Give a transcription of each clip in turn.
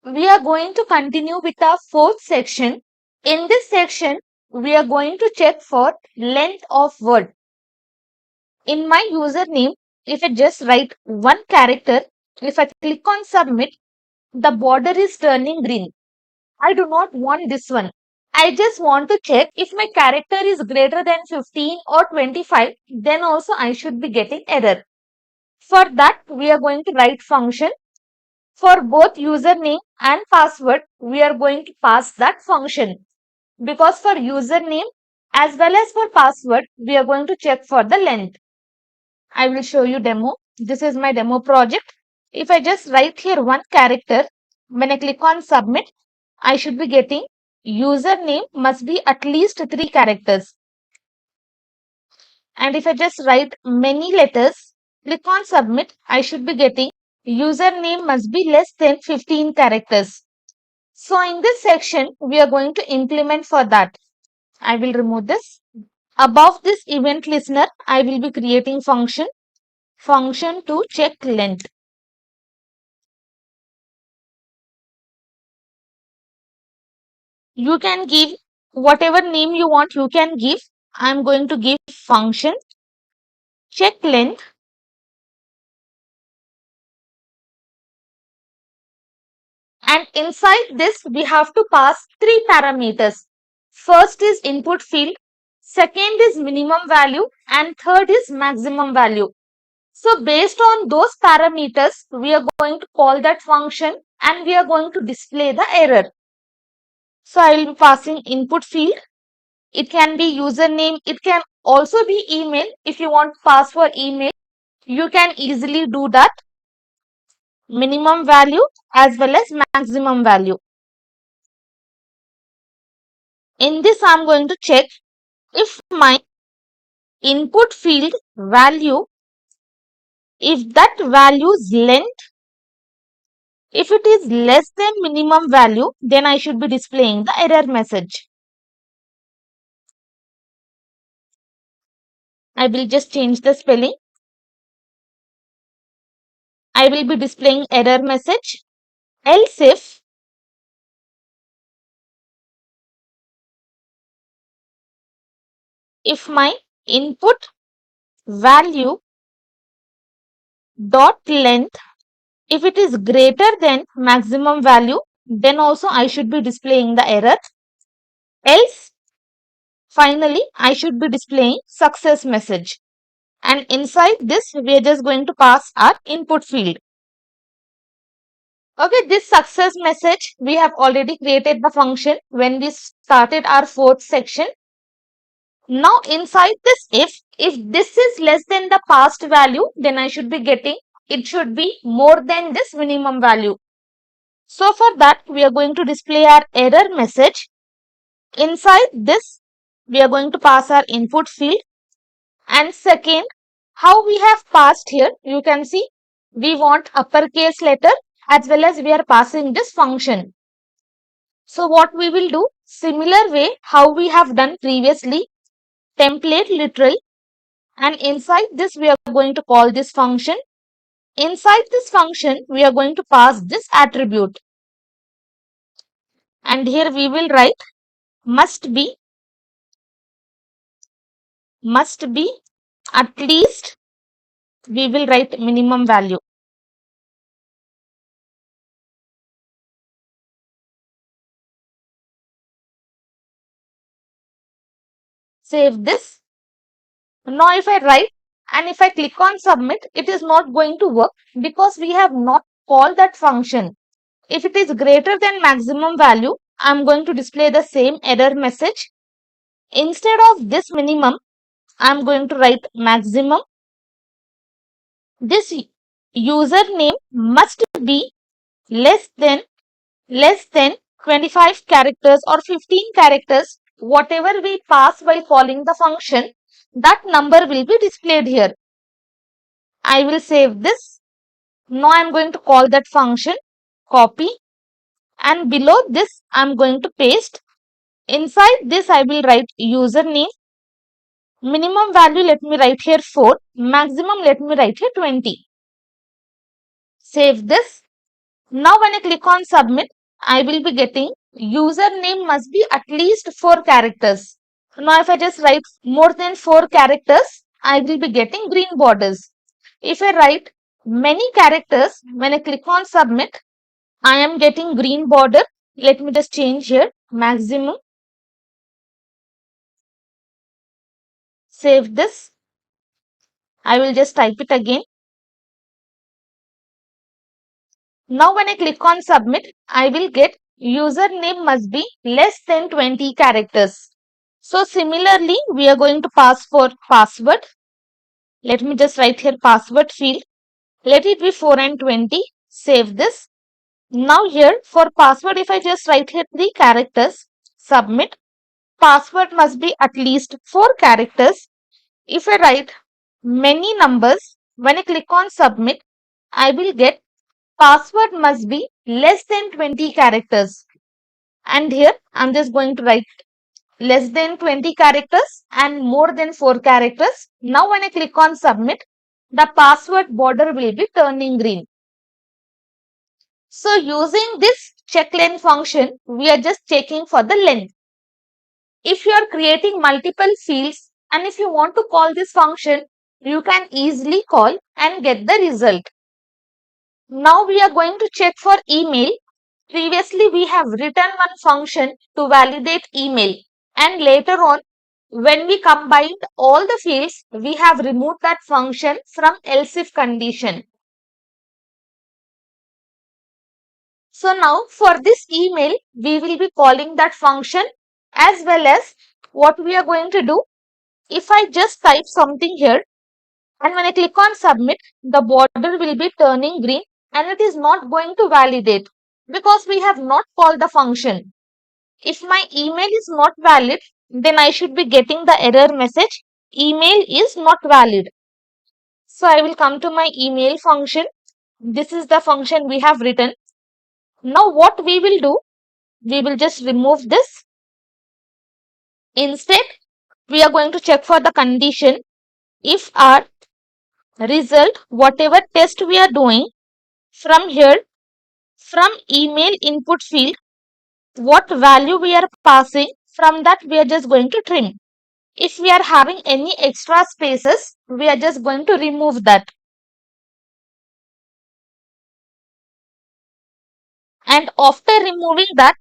we are going to continue with our fourth section. In this section, we are going to check for length of word. In my username, if I just write one character, if I click on submit, the border is turning green. I do not want this one. I just want to check if my character is greater than 15 or 25, then also I should be getting error. For that, we are going to write function. For both username and password, we are going to pass that function. Because for username as well as for password, we are going to check for the length. I will show you demo. This is my demo project. If I just write here one character, when I click on submit, I should be getting username must be at least 3 characters. And if I just write many letters, click on submit, I should be getting username must be less than 15 characters. So in this section, we are going to implement for that. I will remove this. Above this event listener, I will be creating function to check length. You can give whatever name you want, you can give. I am going to give function check length. And inside this, we have to pass 3 parameters. First is input field, second is minimum value, and third is maximum value. So based on those parameters, we are going to call that function and we are going to display the error. So I will be passing input field. It can be username. It can also be email. If you want to pass for email, you can easily do that. Minimum value as well as maximum value. In this, I am going to check if my input field value, if that value's length, if it is less than minimum value, then I should be displaying the error message. I will just change the spelling. I will be displaying error message. Else if my input value dot length, if it is greater than maximum value, then also I should be displaying the error. Else, finally, I should be displaying success message. And inside this, we are just going to pass our input field. Okay, this success message, we have already created the function when we started our fourth section. Now inside this, if this is less than the past value, then I should be getting, it should be more than this minimum value. So for that, we are going to display our error message. Inside this, we are going to pass our input field. And second, how we have passed here, you can see we want uppercase letter as well as we are passing this function. So what we will do, similar way how we have done previously, template literal, and inside this we are going to call this function. Inside this function, we are going to pass this attribute. And here we will write must be at least, we will write minimum value. Save this. Now if I write and if I click on submit, it is not going to work because we have not called that function. If it is greater than maximum value, I am going to display the same error message. Instead of this minimum, I am going to write maximum. This username must be less than 25 characters or 15 characters. Whatever we pass by calling the function, that number will be displayed here. I will save this. Now I am going to call that function, copy, and below this I am going to paste. Inside this I will write username. Minimum value let me write here 4. Maximum let me write here 20. Save this. Now when I click on submit, I will be getting username must be at least 4 characters. Now if I just write more than 4 characters, I will be getting green borders. If I write many characters, when I click on submit, I am getting green border. Let me just change here maximum. Save this. I will just type it again. Now when I click on submit, I will get username must be less than 20 characters. So similarly, we are going to pass for password. Let me just write here password field. Let it be 4 and 20. Save this. Now here for password, if I just write here 3 characters, submit. Password must be at least 4 characters. If I write many numbers, when I click on submit, I will get password must be less than 20 characters. And here I'm just going to write less than 20 characters and more than 4 characters. Now when I click on submit, the password border will be turning green. So using this check length function, we are just checking for the length. If you are creating multiple fields and if you want to call this function, you can easily call and get the result. Now we are going to check for email. Previously we have written one function to validate email, and later on when we combined all the fields, we have removed that function from else if condition. So now for this email, we will be calling that function, as well as what we are going to do. If I just type something here and when I click on submit, the border will be turning green and it is not going to validate because we have not called the function. If my email is not valid, then I should be getting the error message, email is not valid. So I will come to my email function. This is the function we have written. Now what we will do, we will just remove this. Instead, we are going to check for the condition. If our result, whatever test we are doing, from here, from email input field, what value we are passing, from that we are just going to trim. If we are having any extra spaces, we are just going to remove that. And after removing that,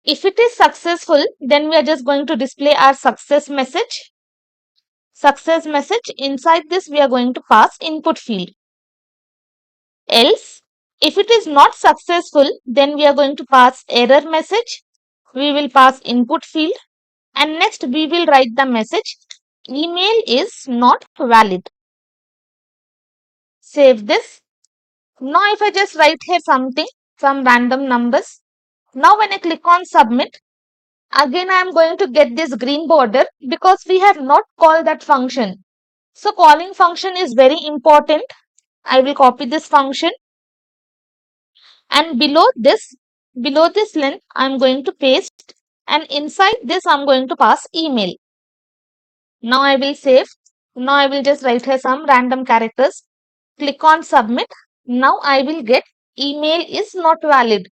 if it is successful, then we are just going to display our success message. Success message, inside this we are going to pass input field. Else, if it is not successful, then we are going to pass error message. We will pass input field, and next we will write the message, email is not valid. Save this. Now if I just write here something, some random numbers. Now when I click on submit, again I am going to get this green border because we have not called that function. So calling function is very important. I will copy this function, and below this length I am going to paste, and inside this I am going to pass email. Now I will save. Now I will just write here some random characters. Click on submit. Now I will get email is not valid.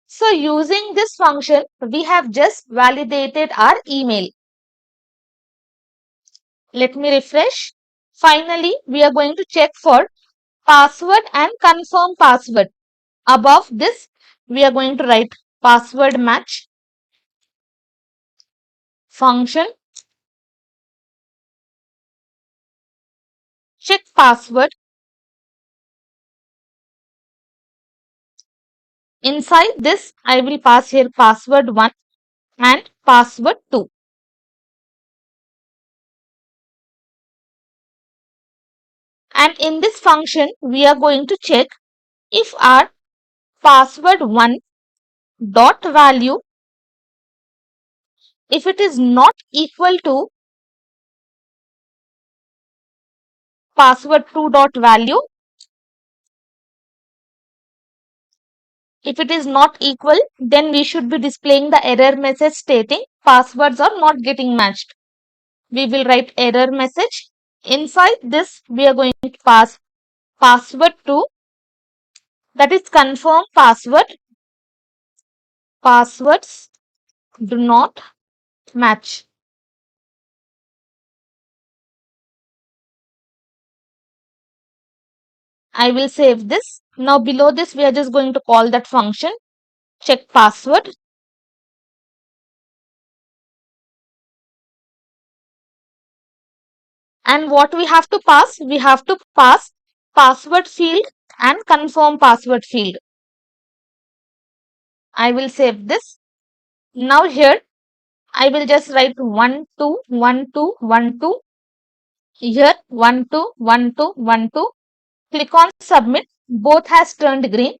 So using this function, we have just validated our email. Let me refresh. Finally, we are going to check for password and confirm password. Above this, we are going to write password match function. Check password. Inside this, I will pass here password 1 and password 2. And in this function, we are going to check if our password 1 dot value, if it is not equal to password 2 dot value, if it is not equal, then we should be displaying the error message stating passwords are not getting matched. We will write error message. Inside this, we are going to pass password 2 that is confirm password. Passwords do not match. I will save this. Now below this we are just going to call that function check password. And what we have to pass? We have to pass password field and confirm password field. I will save this. Now here I will just write 121212. Here 121212. Click on submit. Both has turned green.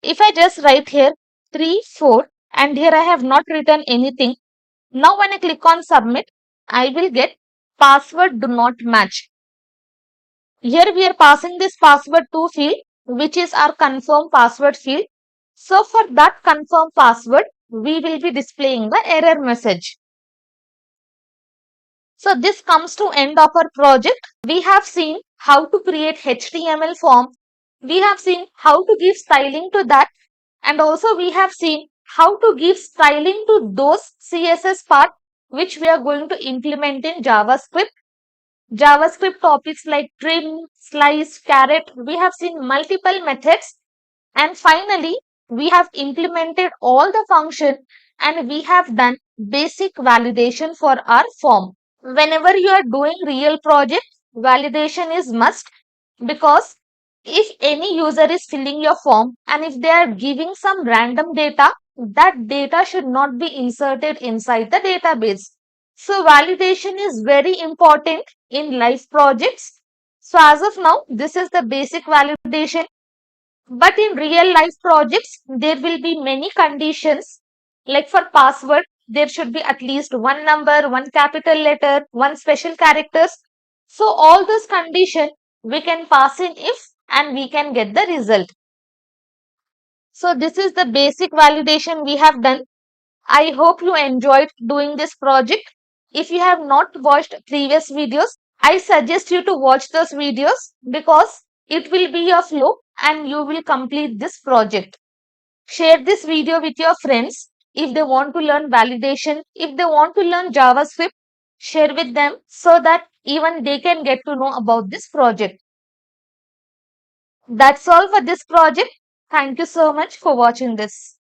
If I just write here 3 4 and here I have not written anything. Now when I click on submit, I will get password do not match. Here we are passing this password to field, which is our confirm password field. So for that confirm password, we will be displaying the error message. So this comes to end of our project. We have seen how to create HTML form. We have seen how to give styling to that. And also we have seen how to give styling to those CSS part which we are going to implement in JavaScript. JavaScript topics like trim, slice, caret, we have seen multiple methods. And finally, we have implemented all the function and we have done basic validation for our form. Whenever you are doing real project, validation is must, because if any user is filling your form and if they are giving some random data, that data should not be inserted inside the database. So validation is very important in live projects. So as of now, this is the basic validation. But in real life projects, there will be many conditions. Like for password, there should be at least one number, one capital letter, one special characters. So all those conditions we can pass in if and we can get the result. So this is the basic validation we have done. I hope you enjoyed doing this project. If you have not watched previous videos, I suggest you to watch those videos because it will be your flow and you will complete this project. Share this video with your friends if they want to learn validation, if they want to learn JavaScript, share with them so that even they can get to know about this project. That's all for this project. Thank you so much for watching this.